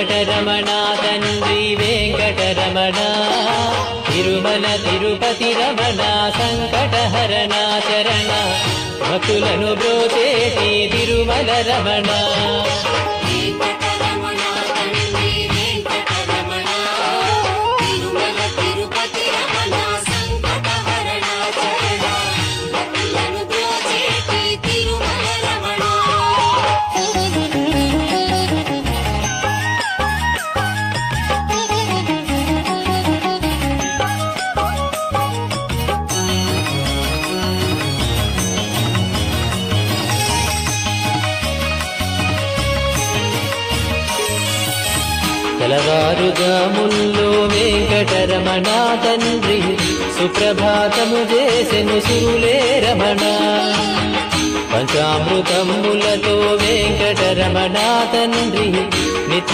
వెంకటరమణ తండ్రి వెంకటరమణ తిరుమల తిరుపతి రమణ సంకటహరణ చరణ భక్తులను బ్రోచేటి తిరుమల రమణ తెల్లవారుజాముల్లో వెంకటరమణ తండ్రి సుప్రభాతము చేసెను సురులే రమణ పంచామృతములతో వెంకటరమణ తండ్రి నిత్య